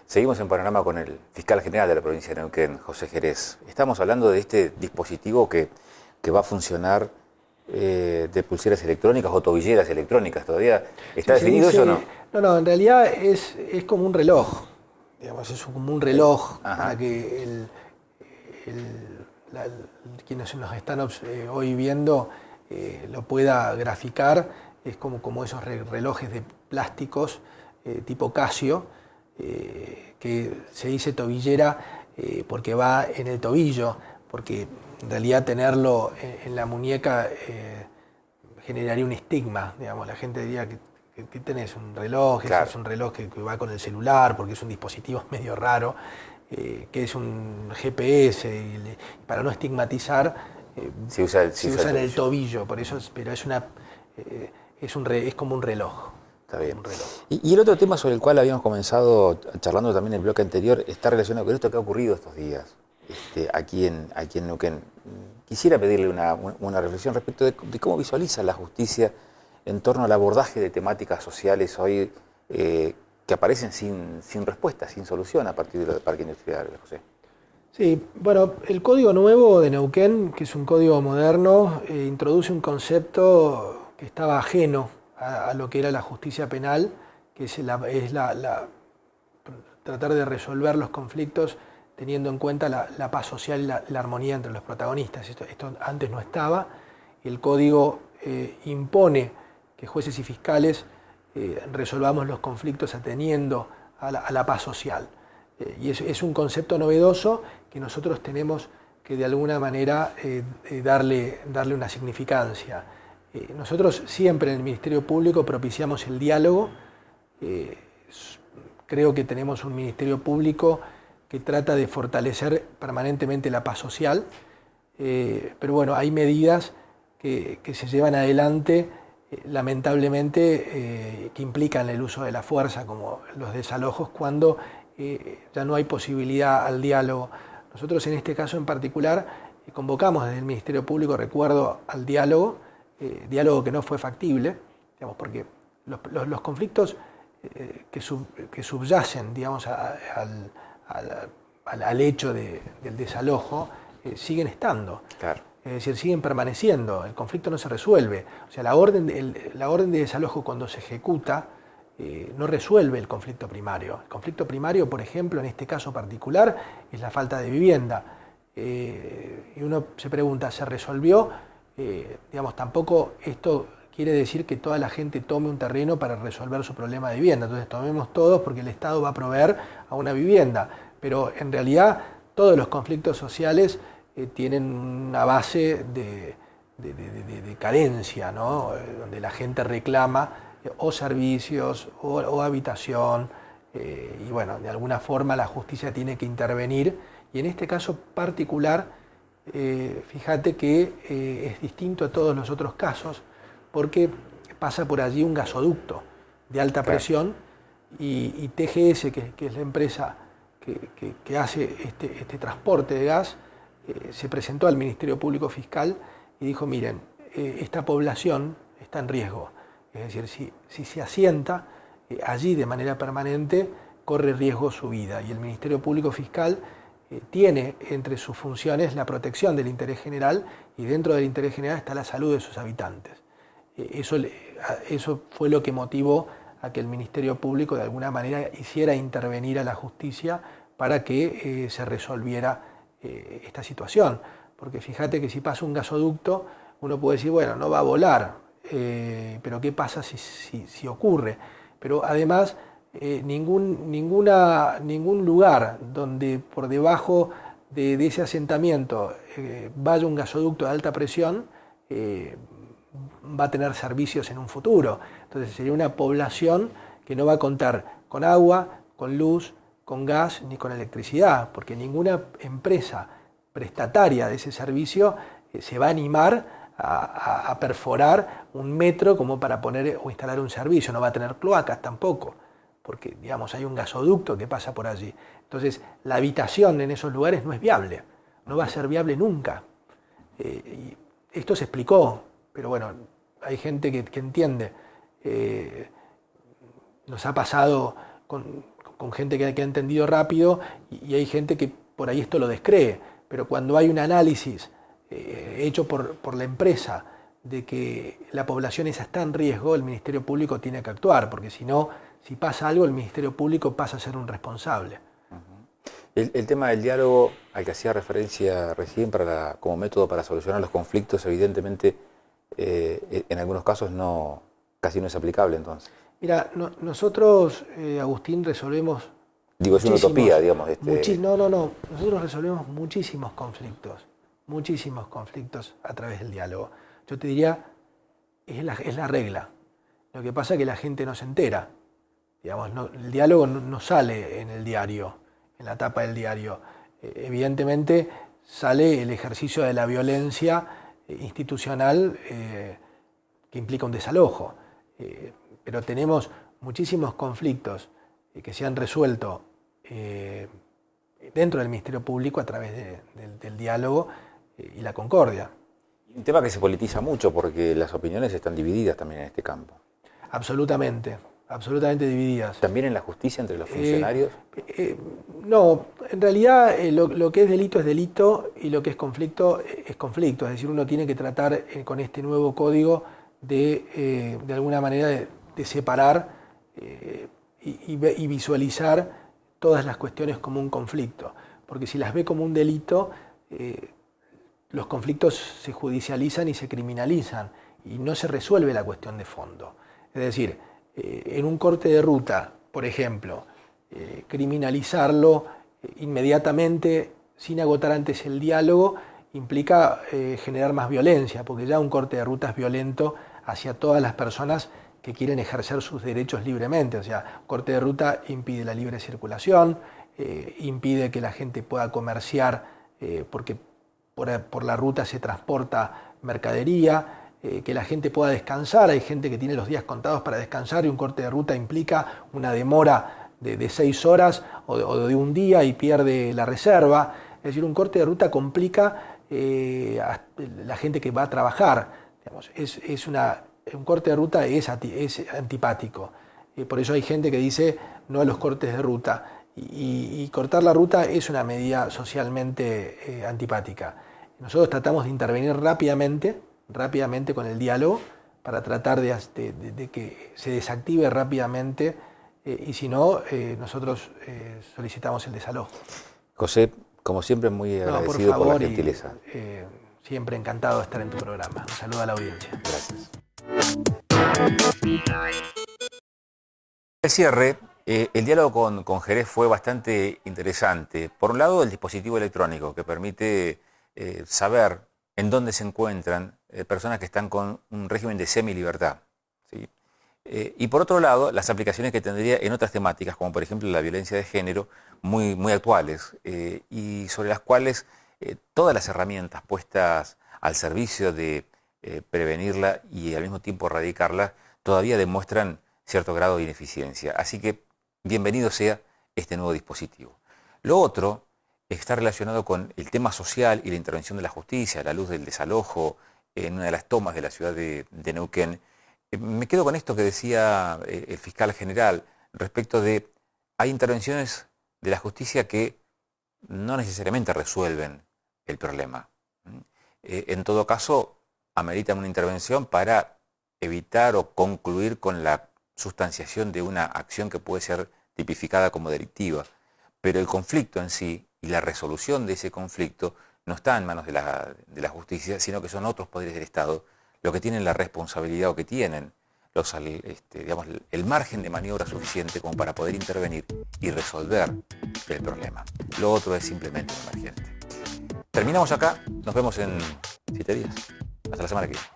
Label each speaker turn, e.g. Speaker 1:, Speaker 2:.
Speaker 1: Seguimos en Panorama con el fiscal general de la provincia de Neuquén, José Jerez. Estamos hablando de este dispositivo que va a funcionar de pulseras electrónicas o tobilleras electrónicas. ¿Todavía está definido eso o no?
Speaker 2: No, en realidad es como un reloj. Digamos, es como un reloj para que quienes nos están hoy viendo lo pueda graficar. Es como esos relojes de plásticos tipo Casio, que se dice tobillera porque va en el tobillo, porque en realidad tenerlo en la muñeca generaría un estigma. Digamos, la gente diría que tenés un reloj,
Speaker 1: Claro.
Speaker 2: es un reloj que va con el celular, porque es un dispositivo medio raro, que es un GPS, para no estigmatizar,
Speaker 1: Se usa
Speaker 2: en el tobillo, por eso, pero es como un reloj.
Speaker 1: Está bien.
Speaker 2: Un reloj.
Speaker 1: Y el otro tema sobre el cual habíamos comenzado charlando también en el bloque anterior está relacionado con esto que ha ocurrido estos días aquí en Neuquén. Quisiera pedirle una reflexión respecto de cómo visualiza la justicia en torno al abordaje de temáticas sociales hoy que aparecen sin respuesta, sin solución a partir del Parque Industrial, José.
Speaker 2: Sí, bueno, el Código Nuevo de Neuquén, que es un código moderno, introduce un concepto que estaba ajeno a lo que era la justicia penal, que es tratar de resolver los conflictos teniendo en cuenta la paz social y la armonía entre los protagonistas. Esto antes no estaba, y el código impone que jueces y fiscales resolvamos los conflictos atendiendo a la paz social. Y es un concepto novedoso que nosotros tenemos que de alguna manera darle una significancia. Nosotros siempre en el Ministerio Público propiciamos el diálogo. Creo que tenemos un Ministerio Público que trata de fortalecer permanentemente la paz social, pero bueno, hay medidas que se llevan adelante lamentablemente que implican el uso de la fuerza, como los desalojos, cuando ya no hay posibilidad al diálogo. Nosotros en este caso en particular convocamos desde el Ministerio Público, recuerdo, al diálogo, diálogo que no fue factible, digamos, porque los conflictos que subyacen, digamos, al hecho del desalojo siguen estando.
Speaker 1: Claro.
Speaker 2: Es decir, siguen permaneciendo, el conflicto no se resuelve. O sea, la orden de desalojo cuando se ejecuta no resuelve el conflicto primario. El conflicto primario, por ejemplo, en este caso particular, es la falta de vivienda. Y uno se pregunta, ¿se resolvió? Digamos, tampoco esto quiere decir que toda la gente tome un terreno para resolver su problema de vivienda. Entonces tomemos todos porque el Estado va a proveer a una vivienda. Pero en realidad todos los conflictos sociales tienen una base de carencia, ¿no? Donde la gente reclama o servicios o habitación, y bueno, de alguna forma la justicia tiene que intervenir, y en este caso particular, fíjate que es distinto a todos los otros casos, porque pasa por allí un gasoducto de alta presión, y TGS, que es la empresa que hace este transporte de gas, se presentó al Ministerio Público Fiscal y dijo, miren, esta población está en riesgo. Es decir, si se asienta allí de manera permanente, corre riesgo su vida. Y el Ministerio Público Fiscal tiene entre sus funciones la protección del interés general, y dentro del interés general está la salud de sus habitantes. Eso fue lo que motivó a que el Ministerio Público de alguna manera hiciera intervenir a la justicia para que se resolviera esta situación. Porque fíjate que si pasa un gasoducto, uno puede decir, bueno, no va a volar, pero ¿qué pasa si ocurre? Pero además, ningún lugar donde por debajo de ese asentamiento vaya un gasoducto de alta presión va a tener servicios en un futuro. Entonces sería una población que no va a contar con agua, con luz, con gas ni con electricidad, porque ninguna empresa prestataria de ese servicio se va a animar a perforar un metro como para poner o instalar un servicio. No va a tener cloacas tampoco, porque digamos hay un gasoducto que pasa por allí. Entonces la habitación en esos lugares no es viable, no va a ser viable nunca. Y esto se explicó, pero bueno, hay gente que entiende. Nos ha pasado con gente que ha entendido rápido y hay gente que por ahí esto lo descree, pero cuando hay un análisis hecho por la empresa de que la población esa está en riesgo, el Ministerio Público tiene que actuar, porque si no, si pasa algo, el Ministerio Público pasa a ser un responsable.
Speaker 1: El tema del diálogo al que hacía referencia recién como método para solucionar los conflictos, evidentemente en algunos casos casi no es aplicable entonces.
Speaker 2: Mira, nosotros, Agustín, resolvemos...
Speaker 1: Digo, es una utopía, digamos.
Speaker 2: No. Nosotros resolvemos muchísimos conflictos a través del diálogo. Yo te diría, es la regla. Lo que pasa es que la gente no se entera. Digamos, el diálogo no sale en el diario, en la tapa del diario. Evidentemente sale el ejercicio de la violencia institucional que implica un desalojo. Pero tenemos muchísimos conflictos que se han resuelto dentro del Ministerio Público a través del diálogo y la concordia.
Speaker 1: Un tema que se politiza mucho porque las opiniones están divididas también en este campo.
Speaker 2: Absolutamente divididas.
Speaker 1: ¿También en la justicia entre los funcionarios?
Speaker 2: No, en realidad lo que es delito y lo que es conflicto. Es decir, uno tiene que tratar con este nuevo código de alguna manera de separar y visualizar todas las cuestiones como un conflicto. Porque si las ve como un delito, los conflictos se judicializan y se criminalizan y no se resuelve la cuestión de fondo. Es decir, en un corte de ruta, por ejemplo, criminalizarlo inmediatamente sin agotar antes el diálogo implica generar más violencia, porque ya un corte de ruta es violento hacia todas las personas que quieren ejercer sus derechos libremente. O sea, un corte de ruta impide la libre circulación, impide que la gente pueda comerciar porque por la ruta se transporta mercadería, que la gente pueda descansar. Hay gente que tiene los días contados para descansar y un corte de ruta implica una demora de 6 horas o de un día y pierde la reserva. Es decir, un corte de ruta complica a la gente que va a trabajar. Digamos, un corte de ruta es antipático. Por eso hay gente que dice no a los cortes de ruta. Y cortar la ruta es una medida socialmente antipática. Nosotros tratamos de intervenir rápidamente con el diálogo para tratar de que se desactive rápidamente y si no, nosotros solicitamos el desalojo.
Speaker 1: José, como siempre, muy agradecido por la gentileza.
Speaker 2: Siempre encantado de estar en tu programa. Un saludo a la audiencia.
Speaker 1: Gracias. Al cierre, el diálogo con Jerez fue bastante interesante. Por un lado, el dispositivo electrónico que permite saber en dónde se encuentran personas que están con un régimen de semilibertad, ¿sí? Y por otro lado, las aplicaciones que tendría en otras temáticas, como por ejemplo la violencia de género, muy actuales, y sobre las cuales todas las herramientas puestas al servicio de prevenirla y al mismo tiempo erradicarla, todavía demuestran cierto grado de ineficiencia. Así que bienvenido sea este nuevo dispositivo. Lo otro está relacionado con el tema social y la intervención de la justicia a la luz del desalojo en una de las tomas de la ciudad de Neuquén. Me quedo con esto que decía el fiscal general respecto de hay intervenciones de la justicia que no necesariamente resuelven el problema. En todo caso, ameritan una intervención para evitar o concluir con la sustanciación de una acción que puede ser tipificada como delictiva. Pero el conflicto en sí y la resolución de ese conflicto no está en manos de la justicia, sino que son otros poderes del Estado los que tienen la responsabilidad o que tienen digamos, el margen de maniobra suficiente como para poder intervenir y resolver el problema. Lo otro es simplemente emergente. Terminamos acá, nos vemos en 7 días. Hasta la semana que viene.